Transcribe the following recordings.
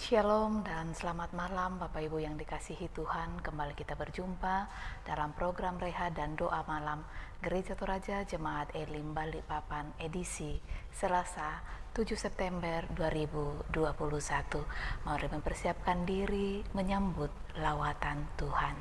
Shalom dan selamat malam Bapak Ibu yang dikasihi Tuhan. Kembali kita berjumpa dalam program Reha dan Doa Malam Gereja Toraja Jemaat Elim Balikpapan edisi Selasa 7 September 2021. Mari mempersiapkan diri menyambut lawatan Tuhan.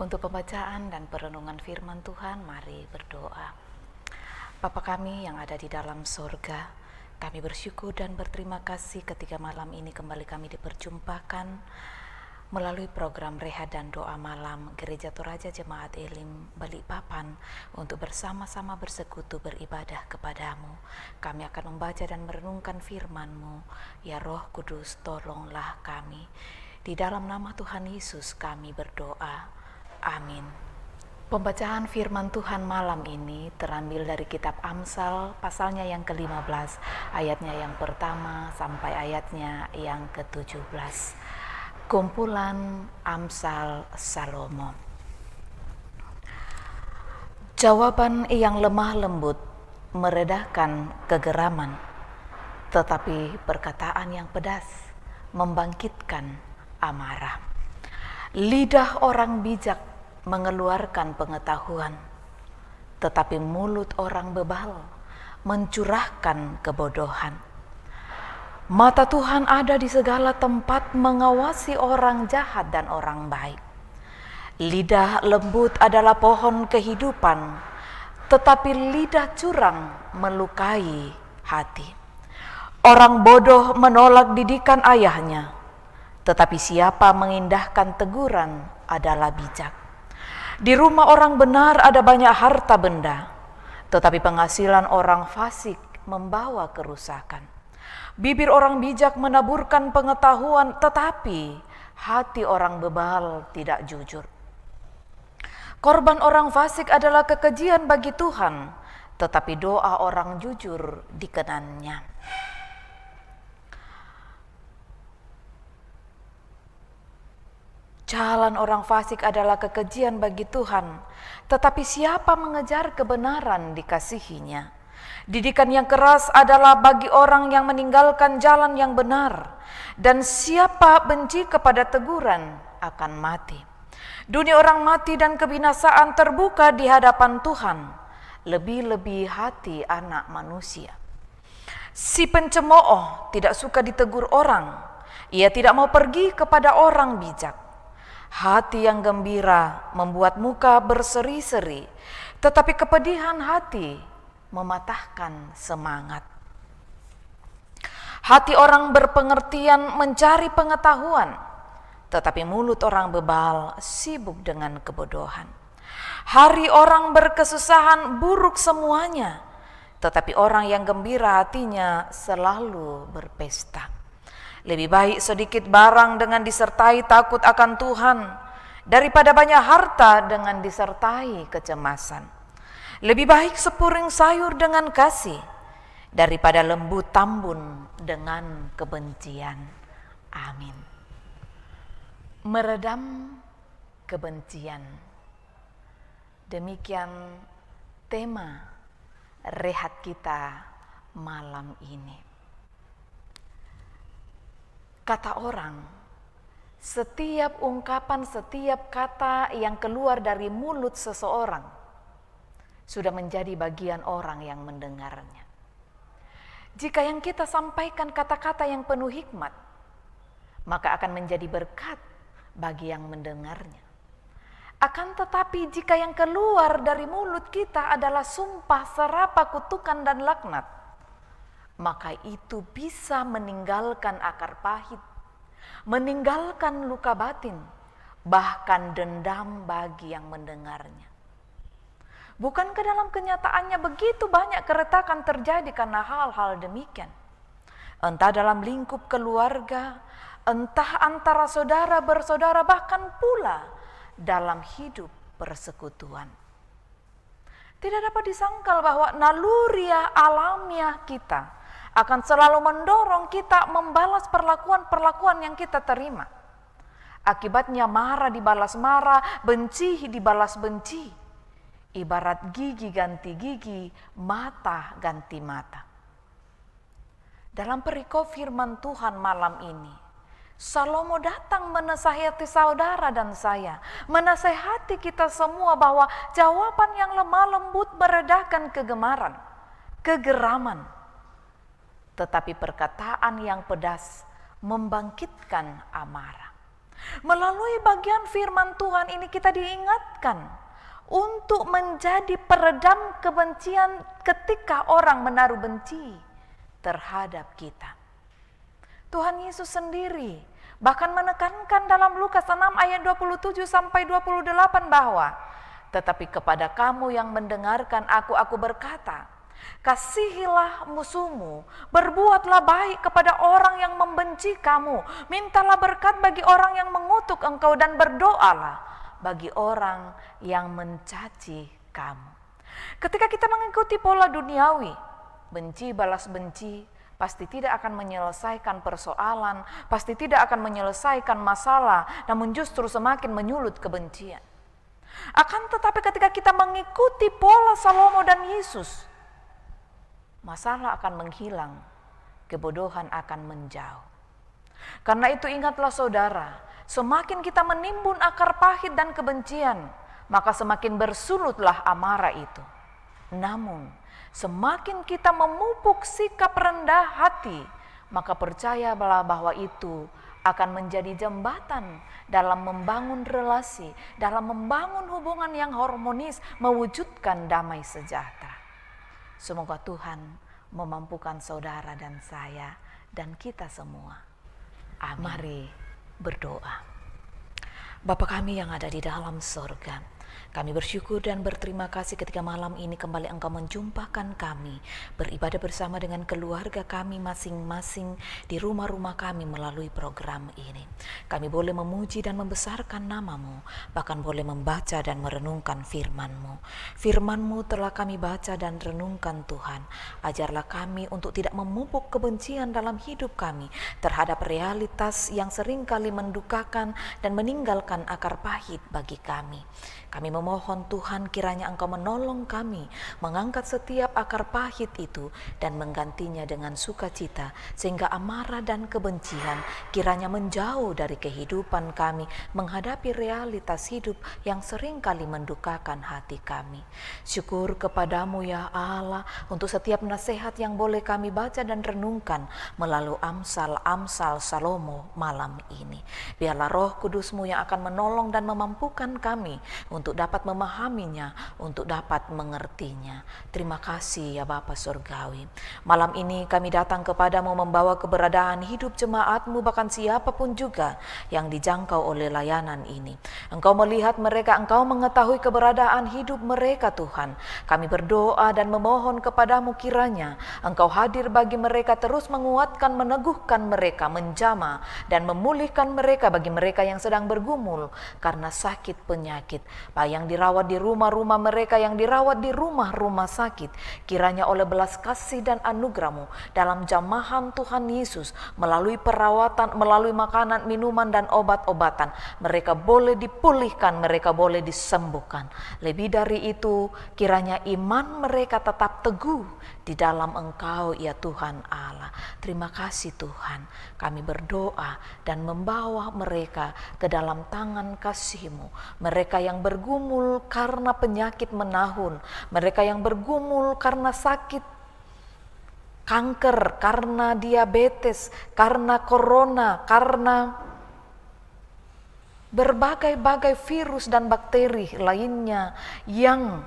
Untuk pembacaan dan perenungan firman Tuhan, mari berdoa. Bapa kami yang ada di dalam sorga, kami bersyukur dan berterima kasih ketika malam ini kembali kami diperjumpakan melalui program Reha dan Doa Malam Gereja Toraja Jemaat Elim Balikpapan untuk bersama-sama bersekutu beribadah kepadamu. Kami akan membaca dan merenungkan firman-Mu. Ya Roh Kudus, tolonglah kami. Di dalam nama Tuhan Yesus kami berdoa. Amin. Pembacaan firman Tuhan malam ini terambil dari kitab Amsal pasalnya yang ke-15, ayatnya yang pertama sampai ayatnya yang ke-17. Kumpulan Amsal Salomo. Jawaban yang lemah lembut meredahkan kegeraman, tetapi perkataan yang pedas membangkitkan amarah. Lidah orang bijak mengeluarkan pengetahuan, tetapi mulut orang bebal mencurahkan kebodohan. Mata Tuhan ada di segala tempat mengawasi orang jahat dan orang baik. Lidah lembut adalah pohon kehidupan, tetapi lidah curang melukai hati. Orang bodoh menolak didikan ayahnya, tetapi siapa mengindahkan teguran adalah bijak. Di rumah orang benar ada banyak harta benda, tetapi penghasilan orang fasik membawa kerusakan. Bibir orang bijak menaburkan pengetahuan, tetapi hati orang bebal tidak jujur. Korban orang fasik adalah kekejian bagi Tuhan, tetapi doa orang jujur dikenannya. Jalan orang fasik adalah kekejian bagi Tuhan, tetapi siapa mengejar kebenaran dikasihinya. Didikan yang keras adalah bagi orang yang meninggalkan jalan yang benar, dan siapa benci kepada teguran akan mati. Dunia orang mati dan kebinasaan terbuka di hadapan Tuhan, lebih-lebih hati anak manusia. Si pencemooh tidak suka ditegur orang, ia tidak mau pergi kepada orang bijak. Hati yang gembira membuat muka berseri-seri, tetapi kepedihan hati mematahkan semangat. Hati orang berpengertian mencari pengetahuan, tetapi mulut orang bebal sibuk dengan kebodohan. Hari orang berkesusahan buruk semuanya, tetapi orang yang gembira hatinya selalu berpesta. Lebih baik sedikit barang dengan disertai takut akan Tuhan daripada banyak harta dengan disertai kecemasan. Lebih baik sepuring sayur dengan kasih daripada lembu tambun dengan kebencian. Amin. Meredam kebencian. Demikian tema rehat kita malam ini. Kata orang, setiap ungkapan, setiap kata yang keluar dari mulut seseorang sudah menjadi bagian orang yang mendengarnya. Jika yang kita sampaikan kata-kata yang penuh hikmat, maka akan menjadi berkat bagi yang mendengarnya. Akan tetapi jika yang keluar dari mulut kita adalah sumpah, serapah, kutukan, dan laknat, maka itu bisa meninggalkan akar pahit, meninggalkan luka batin, bahkan dendam bagi yang mendengarnya. Bukankah dalam kenyataannya begitu banyak keretakan terjadi karena hal-hal demikian? Entah dalam lingkup keluarga, entah antara saudara bersaudara, bahkan pula dalam hidup persekutuan. Tidak dapat disangkal bahwa naluriah alamiah kita akan selalu mendorong kita membalas perlakuan-perlakuan yang kita terima. Akibatnya marah dibalas marah, benci dibalas benci. Ibarat gigi ganti gigi, mata ganti mata. Dalam perikop firman Tuhan malam ini, Salomo datang menasihati saudara dan saya, menasihati kita semua bahwa jawaban yang lemah lembut meredakan kegemaran, kegeraman. Tetapi perkataan yang pedas membangkitkan amarah. Melalui bagian firman Tuhan ini kita diingatkan untuk menjadi peredam kebencian ketika orang menaruh benci terhadap kita. Tuhan Yesus sendiri bahkan menekankan dalam Lukas 6 ayat 27 sampai 28 bahwa, tetapi kepada kamu yang mendengarkan aku berkata, kasihilah musuhmu, berbuatlah baik kepada orang yang membenci kamu, mintalah berkat bagi orang yang mengutuk engkau, dan berdoalah bagi orang yang mencaci kamu. Ketika kita mengikuti pola duniawi, benci balas benci, pasti tidak akan menyelesaikan persoalan, pasti tidak akan menyelesaikan masalah, namun justru semakin menyulut kebencian. Akan tetapi ketika kita mengikuti pola Salomo dan Yesus, masalah akan menghilang, kebodohan akan menjauh. Karena itu ingatlah saudara, semakin kita menimbun akar pahit dan kebencian, maka semakin bersulutlah amarah itu. Namun, semakin kita memupuk sikap rendah hati, maka percayalah bahwa itu akan menjadi jembatan dalam membangun relasi, dalam membangun hubungan yang harmonis, mewujudkan damai sejahtera. Semoga Tuhan memampukan saudara dan saya dan kita semua. Amin. Mari berdoa. Bapa kami yang ada di dalam sorga, kami bersyukur dan berterima kasih ketika malam ini kembali Engkau menjumpakan kami beribadah bersama dengan keluarga kami masing-masing di rumah-rumah kami melalui program ini. Kami boleh memuji dan membesarkan nama-Mu, bahkan boleh membaca dan merenungkan firman-Mu. Firman-Mu telah kami baca dan renungkan Tuhan. Ajarlah kami untuk tidak memupuk kebencian dalam hidup kami terhadap realitas yang seringkali mendukakan dan meninggalkan akar pahit bagi kami. Kami memohon Tuhan kiranya Engkau menolong kami mengangkat setiap akar pahit itu dan menggantinya dengan sukacita, sehingga amarah dan kebencian kiranya menjauh dari kehidupan kami menghadapi realitas hidup yang seringkali mendukakan hati kami. Syukur kepadamu ya Allah untuk setiap nasihat yang boleh kami baca dan renungkan melalui Amsal Salomo malam ini. Biarlah Roh Kudus-Mu yang akan menolong dan memampukan kami untuk dapat memahaminya, untuk dapat mengertinya. Terima kasih ya Bapa Surgawi. Malam ini kami datang kepadamu membawa keberadaan hidup jemaat-Mu, bahkan siapapun juga yang dijangkau oleh layanan ini. Engkau melihat mereka, Engkau mengetahui keberadaan hidup mereka Tuhan. Kami berdoa dan memohon kepadamu kiranya Engkau hadir bagi mereka, terus menguatkan, meneguhkan mereka, menjamah dan memulihkan mereka bagi mereka yang sedang bergumul karena sakit penyakit. yang dirawat di rumah-rumah mereka, yang dirawat di rumah-rumah sakit, kiranya oleh belas kasih dan anugerah-Mu dalam jamahan Tuhan Yesus, melalui perawatan, melalui makanan, minuman, dan obat-obatan, mereka boleh dipulihkan, mereka boleh disembuhkan. Lebih dari itu, kiranya iman mereka tetap teguh di dalam Engkau ya Tuhan Allah. Terima kasih Tuhan, kami berdoa dan membawa mereka ke dalam tangan kasih-Mu. Mereka yang bergumul karena penyakit menahun, mereka yang bergumul karena sakit kanker, karena diabetes, karena corona, karena berbagai-bagai virus dan bakteri lainnya yang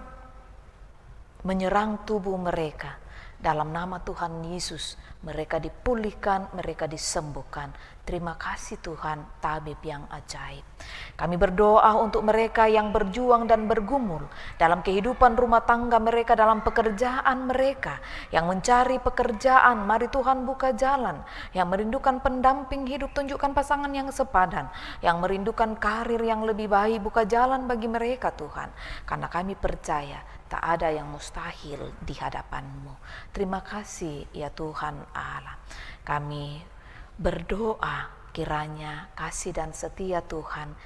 menyerang tubuh mereka. Dalam nama Tuhan Yesus, mereka dipulihkan, mereka disembuhkan. Terima kasih Tuhan, tabib yang ajaib. Kami berdoa untuk mereka yang berjuang dan bergumul dalam kehidupan rumah tangga mereka, dalam pekerjaan mereka, yang mencari pekerjaan, mari Tuhan buka jalan. Yang merindukan pendamping hidup, tunjukkan pasangan yang sepadan. Yang merindukan karir yang lebih baik, buka jalan bagi mereka Tuhan. Karena kami percaya tak ada yang mustahil di hadapan-Mu. Terima kasih ya Tuhan Allah. Kami berdoa kiranya kasih dan setia Tuhan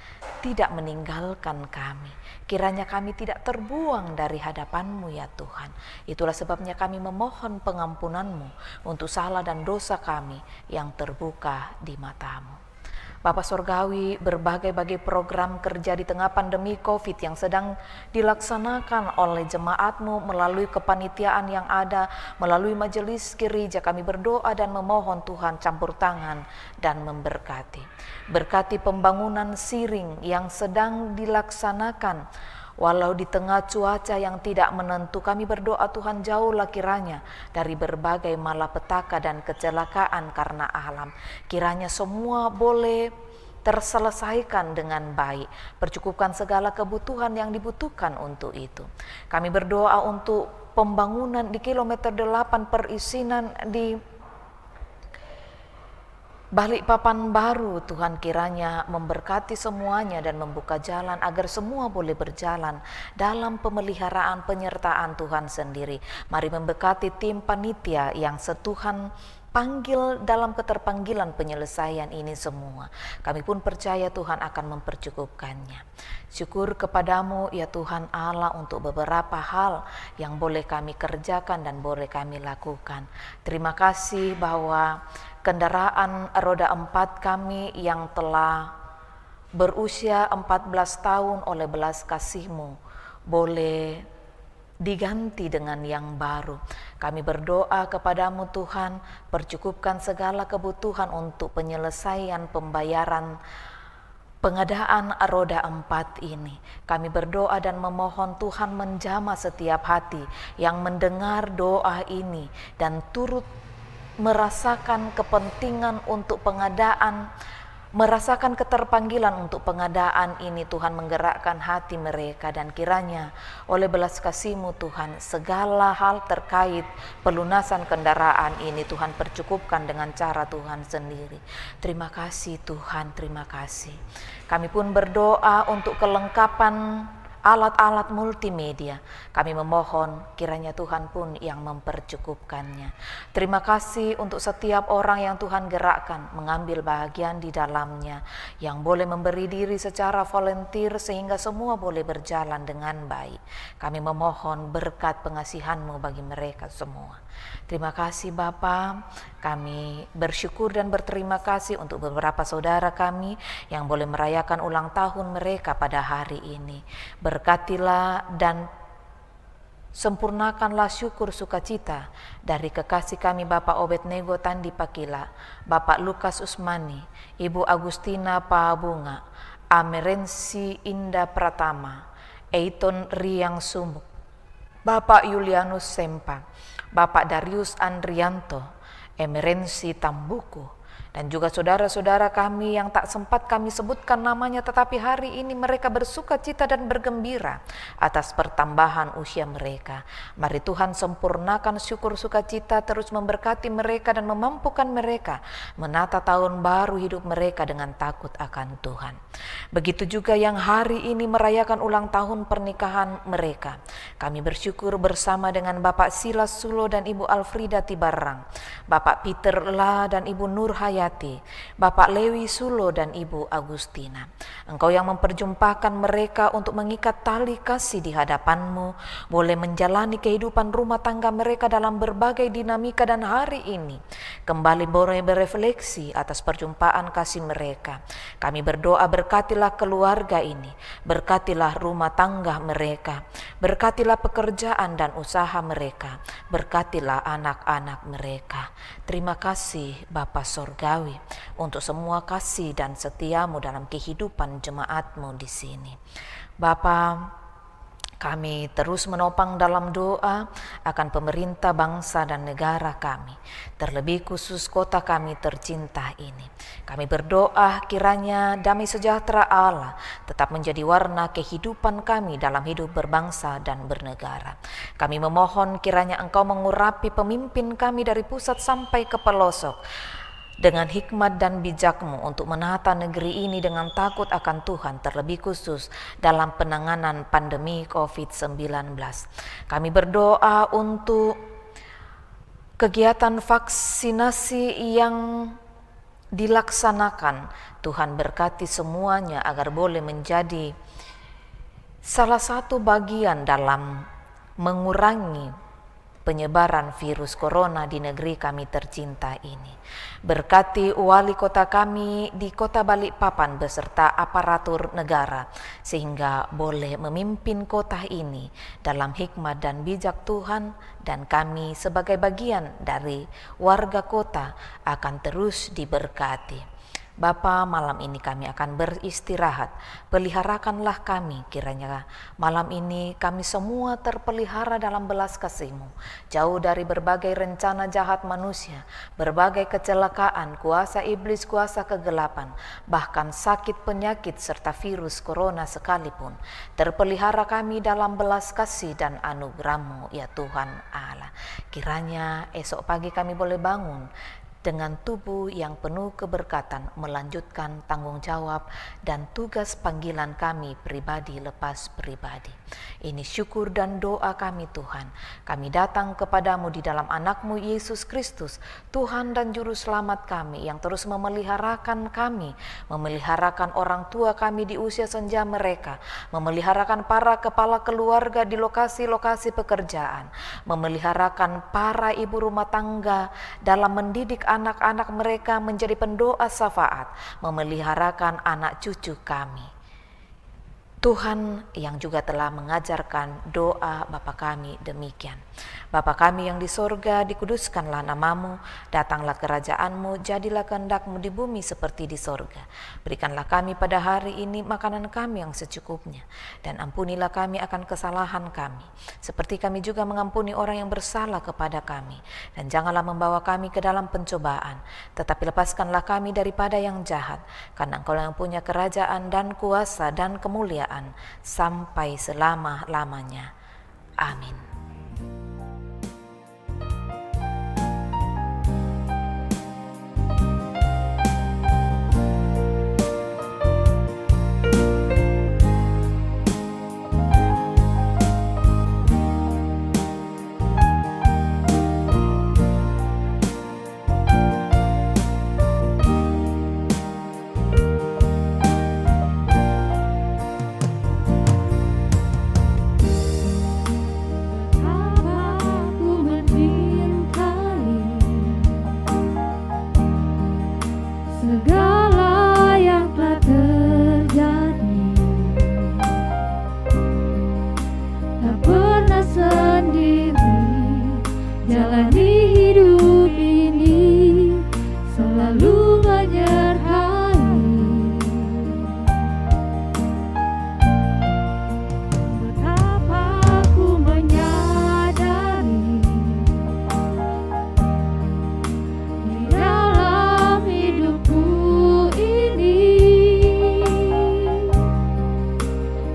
tidak meninggalkan kami. Kiranya kami tidak terbuang dari hadapan-Mu ya Tuhan. Itulah sebabnya kami memohon pengampunan-Mu untuk salah dan dosa kami yang terbuka di mata-Mu. Bapa Sorgawi, berbagai-bagai program kerja di tengah pandemi COVID yang sedang dilaksanakan oleh jemaat-Mu melalui kepanitiaan yang ada, melalui majelis gereja, kami berdoa dan memohon Tuhan campur tangan dan memberkati. Berkati pembangunan siring yang sedang dilaksanakan, walau di tengah cuaca yang tidak menentu, kami berdoa Tuhan jauhlah kiranya dari berbagai malapetaka dan kecelakaan karena alam. Kiranya semua boleh terselesaikan dengan baik. Percukupkan segala kebutuhan yang dibutuhkan untuk itu. Kami berdoa untuk pembangunan di kilometer 8 perizinan di Balikpapan baru. Tuhan kiranya memberkati semuanya dan membuka jalan agar semua boleh berjalan dalam pemeliharaan penyertaan Tuhan sendiri. Mari memberkati tim panitia yang Tuhan panggil dalam keterpanggilan penyelesaian ini semua. Kami pun percaya Tuhan akan mempercukupkannya. Syukur kepadamu ya Tuhan Allah untuk beberapa hal yang boleh kami kerjakan dan boleh kami lakukan. Terima kasih bahwa kendaraan roda 4 kami yang telah berusia 14 tahun oleh belas kasih-Mu boleh diganti dengan yang baru. Kami berdoa kepadamu Tuhan, percukupkan segala kebutuhan untuk penyelesaian pembayaran pengadaan roda 4 ini. Kami berdoa dan memohon Tuhan menjamah setiap hati yang mendengar doa ini dan turut merasakan kepentingan untuk pengadaan, merasakan keterpanggilan untuk pengadaan ini. Tuhan menggerakkan hati mereka dan kiranya oleh belas kasih-Mu Tuhan segala hal terkait pelunasan kendaraan ini Tuhan percukupkan dengan cara Tuhan sendiri. Terima kasih Tuhan, terima kasih. Kami pun berdoa untuk kelengkapan alat-alat multimedia. Kami memohon kiranya Tuhan pun yang mempercukupkannya. Terima kasih untuk setiap orang yang Tuhan gerakkan mengambil bahagian di dalamnya, yang boleh memberi diri secara volunteer sehingga semua boleh berjalan dengan baik. Kami memohon berkat pengasihan-Mu bagi mereka semua. Terima kasih Bapa. Kami bersyukur dan berterima kasih untuk beberapa saudara kami yang boleh merayakan ulang tahun mereka pada hari ini. Berkatilah dan sempurnakanlah syukur sukacita dari kekasih kami Bapak Obednego Tandi Pakila, Bapak Lukas Usmani, Ibu Agustina Pahabunga, Amerensi Indah Pratama, Eiton Riang Sumuk, Bapak Yulianus Sempa, Bapak Darius Andrianto, Emerensi Tambuku, Dan juga saudara-saudara kami yang tak sempat kami sebutkan namanya, tetapi hari ini mereka bersuka cita dan bergembira atas pertambahan usia mereka. Mari Tuhan sempurnakan syukur sukacita, terus memberkati mereka dan memampukan mereka menata tahun baru hidup mereka dengan takut akan Tuhan. Begitu juga yang hari ini merayakan ulang tahun pernikahan mereka. Kami bersyukur bersama dengan Bapak Silas Sulo dan Ibu Alfrida Tibarang, Bapak Peter La dan Ibu Nur Hayati, Bapak Lewi Sulo dan Ibu Agustina. Engkau yang memperjumpakan mereka untuk mengikat tali kasih di hadapan-Mu, boleh menjalani kehidupan rumah tangga mereka dalam berbagai dinamika, dan hari ini kembali boleh berefleksi atas perjumpaan kasih mereka. Kami berdoa, berkatilah keluarga ini, berkatilah rumah tangga mereka, berkatilah pekerjaan dan usaha mereka, berkatilah anak-anak mereka. Terima kasih Bapa Sorgawi untuk semua kasih dan setia-Mu dalam kehidupan jemaat-Mu di sini. Bapa, kami terus menopang dalam doa akan pemerintah bangsa dan negara kami, terlebih khusus kota kami tercinta ini. Kami berdoa kiranya damai sejahtera Allah tetap menjadi warna kehidupan kami dalam hidup berbangsa dan bernegara. Kami memohon kiranya Engkau mengurapi pemimpin kami dari pusat sampai ke pelosok, dengan hikmat dan bijak-Mu untuk menata negeri ini dengan takut akan Tuhan, terlebih khusus dalam penanganan pandemi COVID-19. Kami berdoa untuk kegiatan vaksinasi yang dilaksanakan. Tuhan berkati semuanya agar boleh menjadi salah satu bagian dalam mengurangi penyebaran virus corona di negeri kami tercinta ini. Berkati wali kota kami di kota Balikpapan beserta aparatur negara, sehingga boleh memimpin kota ini dalam hikmat dan bijak Tuhan, dan kami sebagai bagian dari warga kota akan terus diberkati. Bapa, malam ini kami akan beristirahat. Peliharakanlah kami, kiranya malam ini kami semua terpelihara dalam belas kasih-Mu, jauh dari berbagai rencana jahat manusia, berbagai kecelakaan, kuasa iblis, kuasa kegelapan, bahkan sakit penyakit serta virus corona sekalipun. Terpelihara kami dalam belas kasih dan anugerah-Mu ya Tuhan Allah. Kiranya esok pagi kami boleh bangun dengan tubuh yang penuh keberkatan, melanjutkan tanggung jawab dan tugas panggilan kami pribadi lepas pribadi. Ini syukur dan doa kami Tuhan. Kami datang kepadamu di dalam anak-Mu Yesus Kristus, Tuhan dan Juru Selamat kami, yang terus memeliharakan kami, memeliharakan orang tua kami di usia senja mereka, memeliharakan para kepala keluarga di lokasi-lokasi pekerjaan, memeliharakan para ibu rumah tangga dalam mendidik anak-anak mereka menjadi pendoa syafaat, memeliharakan anak cucu kami. Tuhan yang juga telah mengajarkan doa Bapa kami demikian. Bapa kami yang di sorga, dikuduskanlah nama-Mu, datanglah kerajaan-Mu, jadilah kehendak-Mu di bumi seperti di sorga. Berikanlah kami pada hari ini makanan kami yang secukupnya, dan ampunilah kami akan kesalahan kami, seperti kami juga mengampuni orang yang bersalah kepada kami. Dan janganlah membawa kami ke dalam pencobaan, tetapi lepaskanlah kami daripada yang jahat, karena Engkau yang punya kerajaan dan kuasa dan kemuliaan sampai selama-lamanya. Amin.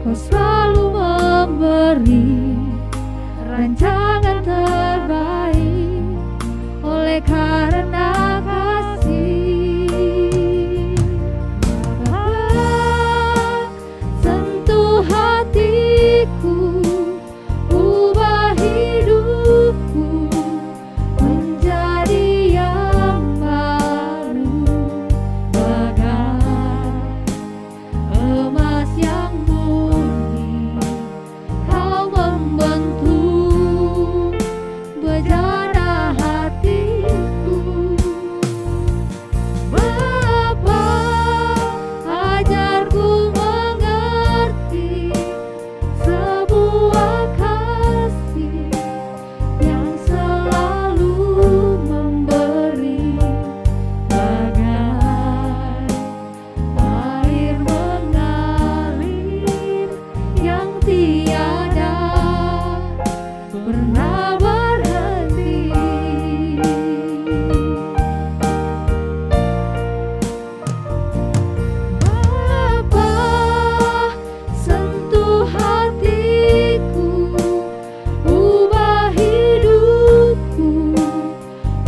Kau selalu memberi rancangan terbaik oleh karena kasih. Bapa, sentuh hatiku, ubah hidupku menjadi yang baru, bagai emas yang murni. Kau membentuk bejana hatiku. Bapa, ajarku mengerti sebuah kasih yang selalu memberi, bagai air mengalir yang tiada pernah berhenti. Bapa, sentuh hatiku, ubah hidupku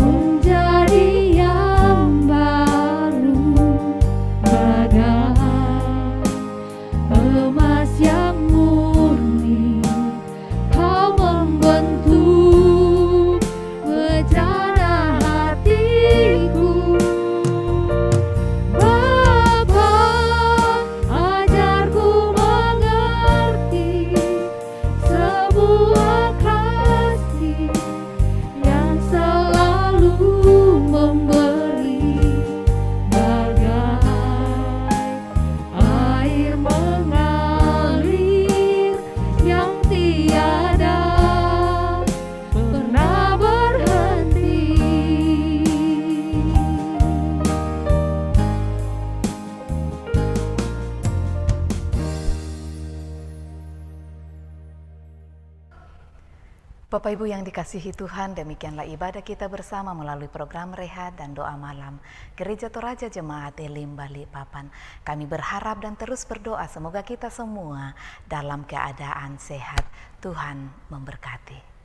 menjadi yang baru, bagai emas yang murni. Kau membentuk bejana hatiku. Bapa, ajarku mengerti sebuah kasih yang selalu memberi, bagai air mengalir yang tiada pernah berhenti. Bapak Ibu yang dikasihi Tuhan, demikianlah ibadah kita bersama melalui program Rehat dan Doa Malam Gereja Toraja Jemaat Elim Balikpapan. Kami berharap dan terus berdoa semoga kita semua dalam keadaan sehat. Tuhan memberkati.